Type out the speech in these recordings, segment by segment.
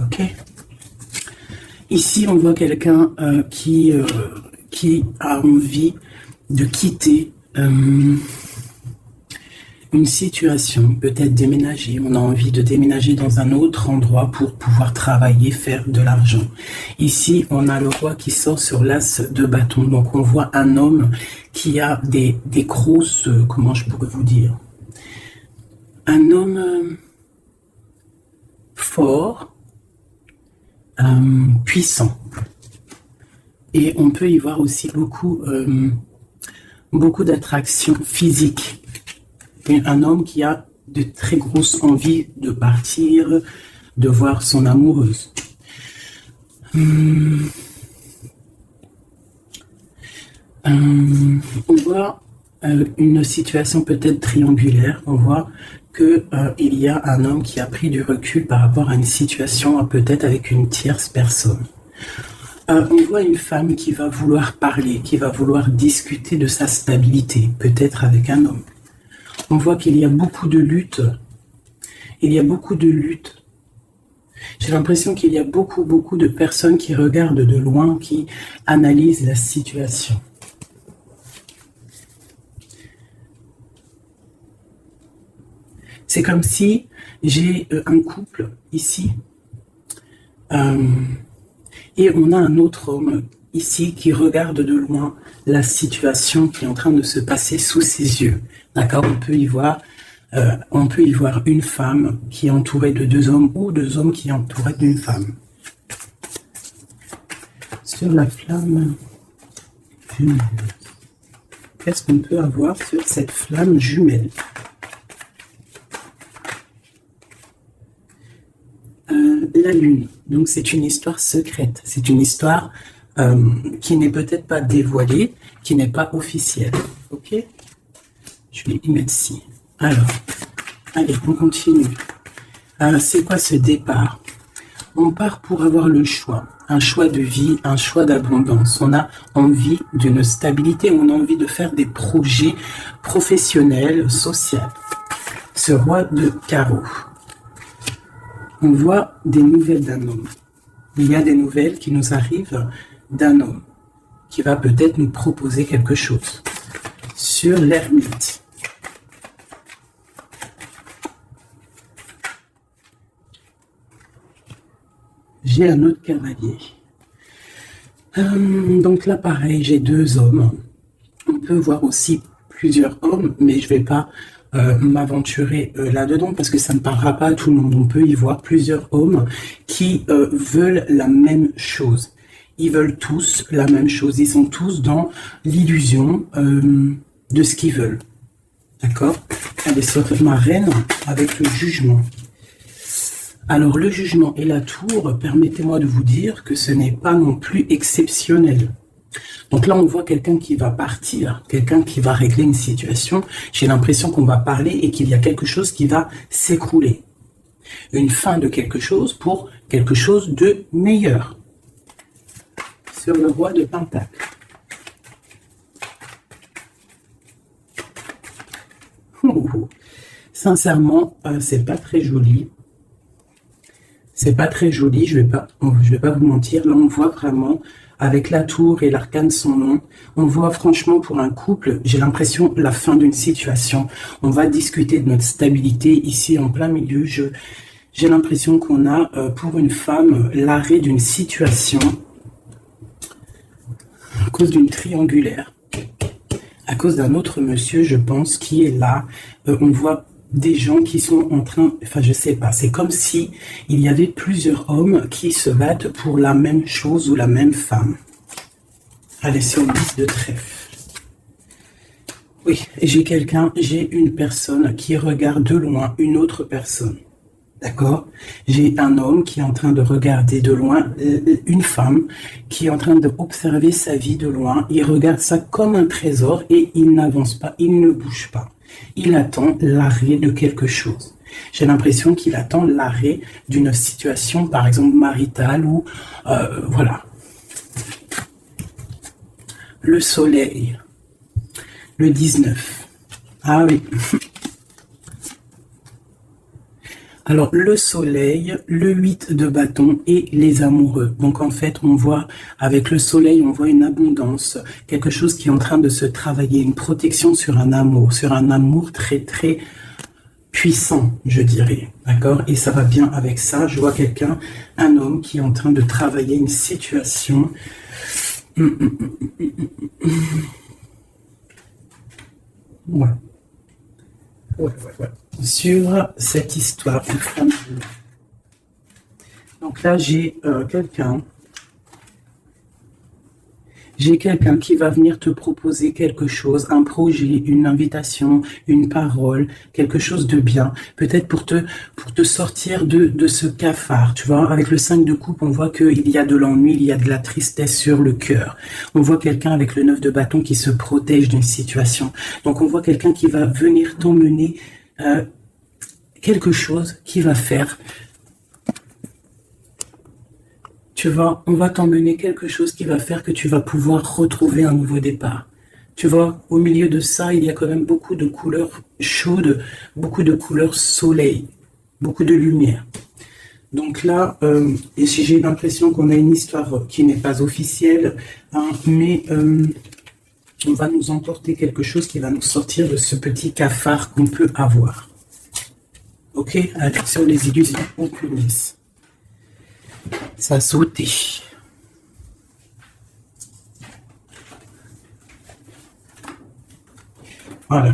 Ok. Ici, on voit quelqu'un qui a envie de quitter une situation, peut-être déménager. On a envie de déménager dans un autre endroit pour pouvoir travailler, faire de l'argent. Ici, on a le roi qui sort sur l'as de bâton. Donc, on voit un homme qui a des grosses... comment je pourrais vous dire? Un homme fort, puissant. Et on peut y voir aussi beaucoup d'attractions physiques. Un homme qui a de très grosses envies de partir, de voir son amoureuse. On voit une situation peut-être triangulaire. On voit qu'il y a un homme qui a pris du recul par rapport à une situation peut-être avec une tierce personne. On voit une femme qui va vouloir parler, qui va vouloir discuter de sa stabilité, peut-être avec un homme. On voit qu'il y a beaucoup de luttes. Il y a beaucoup de luttes. J'ai l'impression qu'il y a beaucoup de personnes qui regardent de loin, qui analysent la situation. C'est comme si j'ai un couple ici. Et on a un autre homme ici qui regarde de loin la situation qui est en train de se passer sous ses yeux. D'accord, on peut y voir une femme qui est entourée de deux hommes ou deux hommes qui sont entourés d'une femme. Sur la flamme jumelle, qu'est-ce qu'on peut avoir sur cette flamme jumelle? La lune. Donc c'est une histoire secrète. C'est une histoire qui n'est peut-être pas dévoilée, qui n'est pas officielle. Ok? Je vais y mettre ci. Alors, allez, on continue. C'est quoi ce départ? On part pour avoir le choix. Un choix de vie, un choix d'abondance. On a envie d'une stabilité, on a envie de faire des projets professionnels, sociaux. Ce roi de carreaux. On voit des nouvelles d'un homme. Il y a des nouvelles qui nous arrivent d'un homme qui va peut-être nous proposer quelque chose. Sur l'ermite. J'ai un autre cavalier. Donc là, pareil, j'ai deux hommes. On peut voir aussi plusieurs hommes, mais je ne vais pas m'aventurer là-dedans parce que ça ne parlera pas à tout le monde. On peut y voir plusieurs hommes qui veulent la même chose. Ils veulent tous la même chose. Ils sont tous dans l'illusion de ce qu'ils veulent. D'accord? Allez, sur ma reine avec le jugement. Alors, le jugement et la tour, permettez-moi de vous dire que ce n'est pas non plus exceptionnel. Donc là, on voit quelqu'un qui va partir, quelqu'un qui va régler une situation. J'ai l'impression qu'on va parler et qu'il y a quelque chose qui va s'écrouler. Une fin de quelque chose pour quelque chose de meilleur. Sur le roi de Pentacle. Sincèrement, c'est pas très joli. C'est pas très joli, je vais pas vous mentir. Là, on voit vraiment, avec la tour et l'arcane son nom, on voit franchement pour un couple, j'ai l'impression, la fin d'une situation. On va discuter de notre stabilité ici en plein milieu. J'ai l'impression qu'on a, pour une femme, l'arrêt d'une situation à cause d'une triangulaire. À cause d'un autre monsieur, je pense, qui est là. On voit des gens qui sont en train, enfin je sais pas, c'est comme si il y avait plusieurs hommes qui se battent pour la même chose ou la même femme. Allez, sur le 10 de trèfle. Oui, j'ai une personne qui regarde de loin une autre personne. D'accord? J'ai un homme qui est en train de regarder de loin une femme qui est en train d'observer sa vie de loin. Il regarde ça comme un trésor et il n'avance pas, il ne bouge pas. Il attend l'arrêt de quelque chose. J'ai l'impression qu'il attend l'arrêt d'une situation, par exemple maritale ou voilà. Le soleil, le 19. Ah oui. Alors, le soleil, le 8 de bâton et les amoureux. Donc, en fait, on voit, avec le soleil, on voit une abondance, quelque chose qui est en train de se travailler, une protection sur un amour très, très puissant, je dirais. D'accord? Et ça va bien avec ça. Je vois quelqu'un, un homme qui est en train de travailler une situation. Ouais. Ouais. Sur cette histoire de femme. Donc là, j'ai quelqu'un qui va venir te proposer quelque chose, un projet, une invitation, une parole, quelque chose de bien, peut-être pour te sortir de ce cafard. Tu vois, avec le 5 de coupe, on voit qu'il y a de l'ennui, il y a de la tristesse sur le cœur. On voit quelqu'un avec le 9 de bâton qui se protège d'une situation. Donc on voit quelqu'un qui va venir t'emmener quelque chose qui va faire. On va t'emmener quelque chose qui va faire que tu vas pouvoir retrouver un nouveau départ. Tu vois, au milieu de ça, il y a quand même beaucoup de couleurs chaudes, beaucoup de couleurs soleil, beaucoup de lumière. Donc là, et si j'ai l'impression qu'on a une histoire qui n'est pas officielle, hein, mais on va nous emporter quelque chose qui va nous sortir de ce petit cafard qu'on peut avoir. Ok, attention les illusions, on punisse. Ça a sauté. Voilà,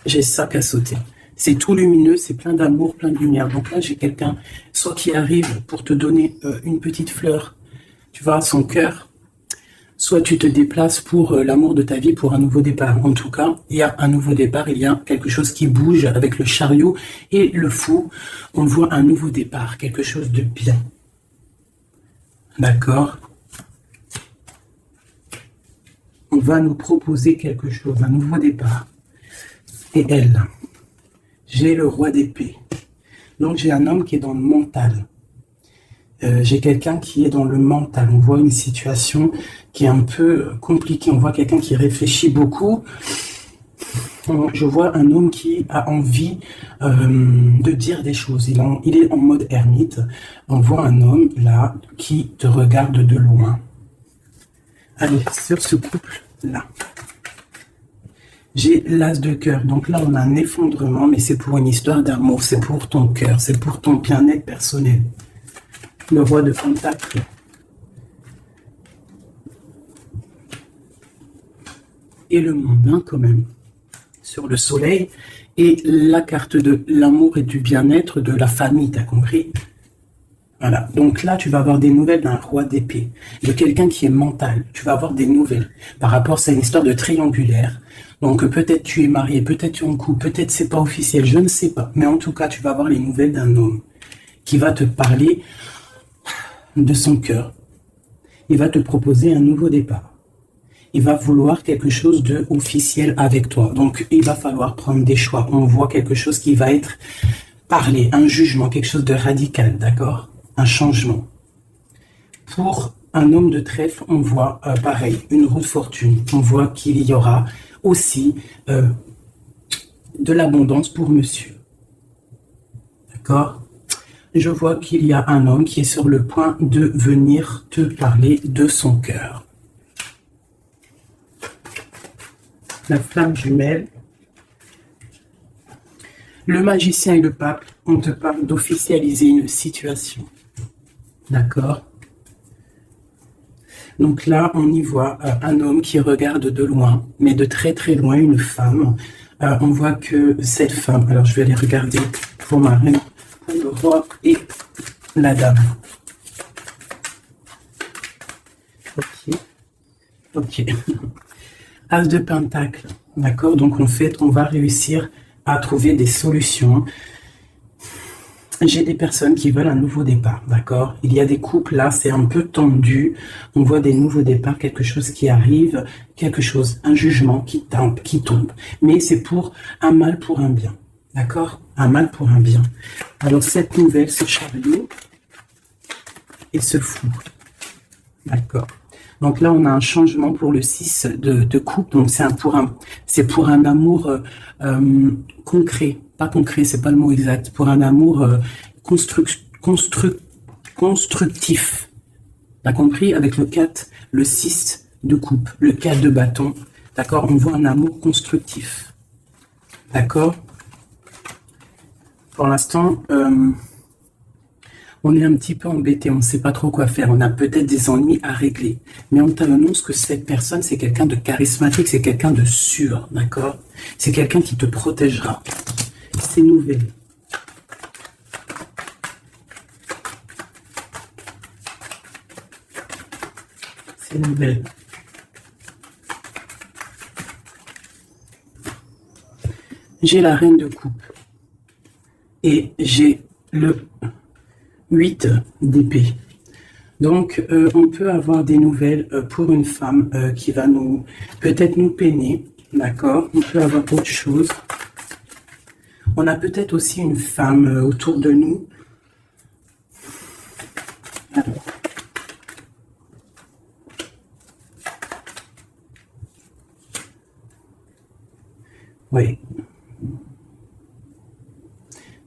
j'ai ça qui a sauté. C'est tout lumineux, c'est plein d'amour, plein de lumière. Donc là, j'ai quelqu'un, soit qui arrive pour te donner une petite fleur, tu vois, à son cœur, soit tu te déplaces pour l'amour de ta vie, pour un nouveau départ. En tout cas, il y a un nouveau départ, il y a quelque chose qui bouge avec le chariot et le fou. On voit un nouveau départ, quelque chose de bien. D'accord? On va nous proposer quelque chose, un nouveau départ. Et elle, j'ai le roi d'épée. Donc j'ai un homme qui est dans le mental. J'ai quelqu'un qui est dans le mental. On voit une situation qui est un peu compliquée. On voit quelqu'un qui réfléchit beaucoup. Je vois un homme qui a envie de dire des choses. Il est en mode ermite. On voit un homme là qui te regarde de loin. Allez, sur ce couple-là. J'ai l'as de cœur. Donc là, on a un effondrement, mais c'est pour une histoire d'amour. C'est pour ton cœur. C'est pour ton bien-être personnel. Le roi de Pentacle. Et le mondain quand même. Sur le soleil. Et la carte de l'amour et du bien-être de la famille, t'as compris? Voilà. Donc là, tu vas avoir des nouvelles d'un roi d'épée. De quelqu'un qui est mental. Tu vas avoir des nouvelles. Par rapport, c'est une histoire de triangulaire. Donc peut-être tu es marié, peut-être tu es en couple, peut-être c'est pas officiel, je ne sais pas. Mais en tout cas, tu vas avoir les nouvelles d'un homme qui va te parler de son cœur. Il va te proposer un nouveau départ. Il va vouloir quelque chose de officiel avec toi. Donc, il va falloir prendre des choix. On voit quelque chose qui va être parlé, un jugement, quelque chose de radical, d'accord? Un changement. Pour un homme de trèfle, on voit pareil, une roue de fortune. On voit qu'il y aura aussi de l'abondance pour monsieur. D'accord? Je vois qu'il y a un homme qui est sur le point de venir te parler de son cœur. La flamme jumelle. Le magicien et le pape, on te parle d'officialiser une situation. D'accord? Donc là, on y voit un homme qui regarde de loin, mais de très très loin, une femme. On voit que cette femme, alors je vais aller regarder pour ma reine, pour le roi et la dame. Ok. As de pentacle, d'accord? Donc en fait, on va réussir à trouver des solutions. J'ai des personnes qui veulent un nouveau départ, d'accord? Il y a des couples là, c'est un peu tendu. On voit des nouveaux départs, quelque chose qui arrive, quelque chose, un jugement qui tombe. Mais c'est pour un mal pour un bien, d'accord? Un mal pour un bien. Alors cette nouvelle, ce chariot et ce fou, d'accord? Donc là, on a un changement pour le 6 de coupe. Donc c'est pour un amour concret. Pas concret, c'est pas le mot exact. Pour un amour constructif. T'as compris? Avec le 4, le 6 de coupe, le 4 de bâton. D'accord? On voit un amour constructif. D'accord? Pour l'instant, on est un petit peu embêté, on ne sait pas trop quoi faire, on a peut-être des ennuis à régler. Mais on t'annonce que cette personne, c'est quelqu'un de charismatique, c'est quelqu'un de sûr, d'accord? C'est quelqu'un qui te protégera. C'est nouvelle. C'est nouvelle. J'ai la reine de coupe. Et j'ai le 8 d'épée. Donc, on peut avoir des nouvelles pour une femme qui va peut-être nous peiner, d'accord? On peut avoir autre chose. On a peut-être aussi une femme autour de nous. Alors. Oui.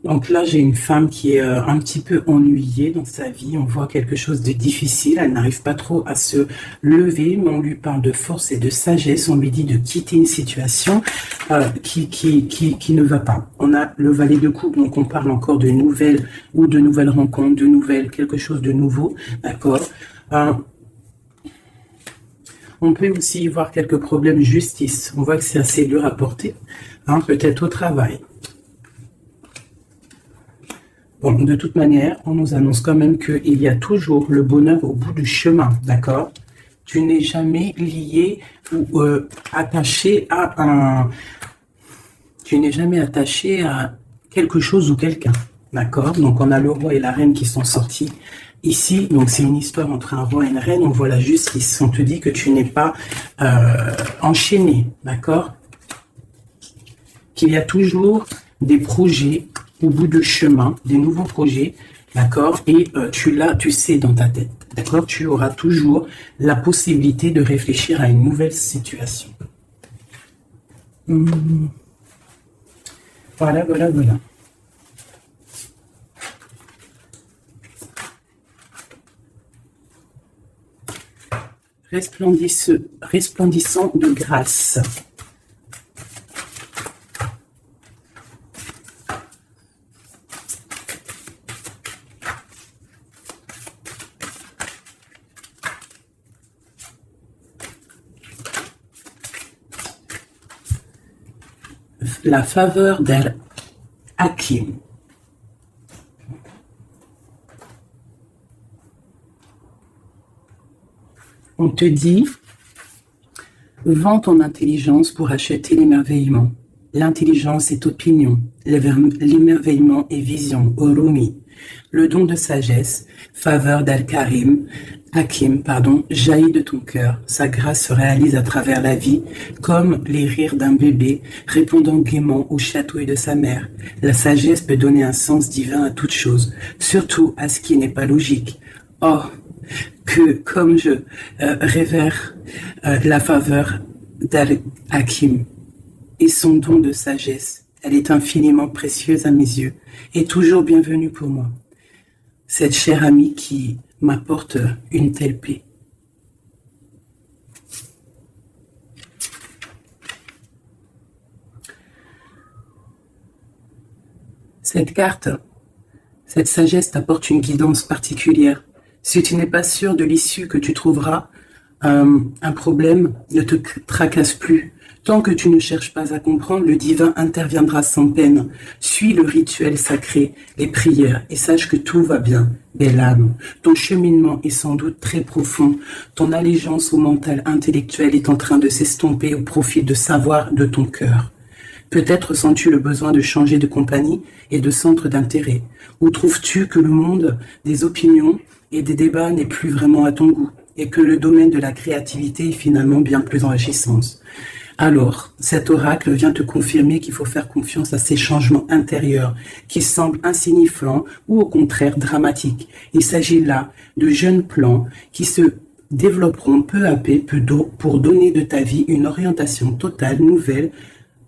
Donc là, j'ai une femme qui est un petit peu ennuyée dans sa vie. On voit quelque chose de difficile. Elle n'arrive pas trop à se lever, mais on lui parle de force et de sagesse. On lui dit de quitter une situation qui ne va pas. On a le valet de coupe, donc on parle encore de nouvelles ou de nouvelles rencontres, de nouvelles, quelque chose de nouveau. D'accord. On peut aussi y voir quelques problèmes de justice. On voit que c'est assez dur à porter. Peut-être au travail. Bon, de toute manière, on nous annonce quand même qu'il y a toujours le bonheur au bout du chemin, d'accord? Tu n'es jamais lié ou attaché à Tu n'es jamais attaché à quelque chose ou quelqu'un, d'accord? Donc, on a le roi et la reine qui sont sortis ici. Donc, c'est une histoire entre un roi et une reine. On voit la justice. On te dit que tu n'es pas enchaîné, d'accord? Qu'il y a toujours des projets au bout du chemin, des nouveaux projets, d'accord? Et tu sais dans ta tête, d'accord? Tu auras toujours la possibilité de réfléchir à une nouvelle situation. Voilà, voilà, voilà. Resplendissant de grâce. La faveur d'Al-Hakim. On te dit, vends ton intelligence pour acheter l'émerveillement. L'intelligence est opinion, l'émerveillement est vision, Orumi. Le don de sagesse, faveur d'Al-Hakim, jaillit de ton cœur. Sa grâce se réalise à travers la vie, comme les rires d'un bébé répondant gaiement au chatouille de sa mère. La sagesse peut donner un sens divin à toute chose, surtout à ce qui n'est pas logique. Oh, que comme je révère la faveur d'Al-Hakim et son don de sagesse, elle est infiniment précieuse à mes yeux et toujours bienvenue pour moi. Cette chère amie qui m'apporte une telle paix. Cette carte, cette sagesse t'apporte une guidance particulière. Si tu n'es pas sûr de l'issue que tu trouveras, un problème ne te tracasse plus. Tant que tu ne cherches pas à comprendre, le divin interviendra sans peine. Suis le rituel sacré, les prières, et sache que tout va bien, belle âme. Ton cheminement est sans doute très profond. Ton allégeance au mental intellectuel est en train de s'estomper au profit de savoir de ton cœur. Peut-être sens-tu le besoin de changer de compagnie et de centre d'intérêt. Ou trouves-tu que le monde des opinions et des débats n'est plus vraiment à ton goût, et que le domaine de la créativité est finalement bien plus enrichissant. Alors, cet oracle vient te confirmer qu'il faut faire confiance à ces changements intérieurs qui semblent insignifiants ou au contraire dramatiques. Il s'agit là de jeunes plans qui se développeront peu à peu pour donner de ta vie une orientation totale, nouvelle,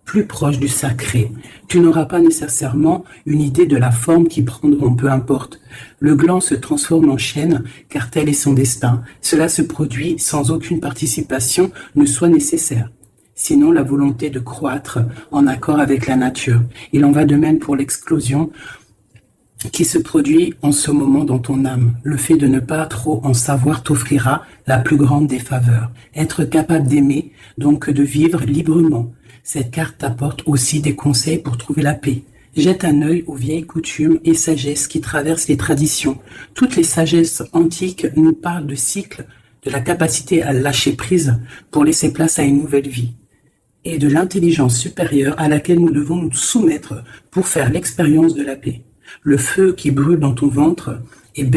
plus proche du sacré. Tu n'auras pas nécessairement une idée de la forme qu'ils prendront, peu importe. Le gland se transforme en chêne, car tel est son destin. Cela se produit sans aucune participation ne soit nécessaire. Sinon la volonté de croître en accord avec la nature. Il en va de même pour l'explosion qui se produit en ce moment dans ton âme. Le fait de ne pas trop en savoir t'offrira la plus grande des faveurs. Être capable d'aimer, donc de vivre librement. Cette carte t'apporte aussi des conseils pour trouver la paix. Jette un œil aux vieilles coutumes et sagesses qui traversent les traditions. Toutes les sagesses antiques nous parlent de cycles, de la capacité à lâcher prise pour laisser place à une nouvelle vie, et de l'intelligence supérieure à laquelle nous devons nous soumettre pour faire l'expérience de la paix. Le feu qui brûle dans ton ventre est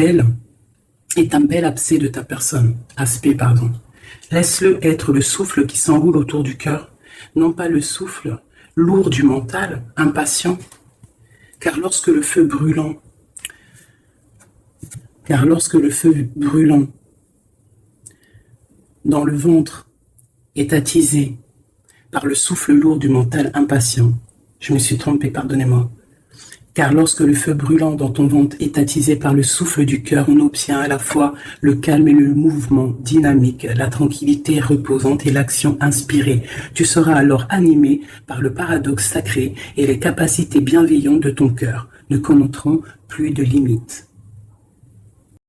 un bel aspect de ta personne. Laisse-le être le souffle qui s'enroule autour du cœur, non pas le souffle lourd du mental, impatient, car lorsque le feu brûlant dans le ventre est attisé par le souffle lourd du mental impatient, je me suis trompé, pardonnez-moi. Car lorsque le feu brûlant dans ton ventre est attisé par le souffle du cœur, on obtient à la fois le calme et le mouvement dynamique, la tranquillité reposante et l'action inspirée. Tu seras alors animé par le paradoxe sacré et les capacités bienveillantes de ton cœur ne connaîtront plus de limites.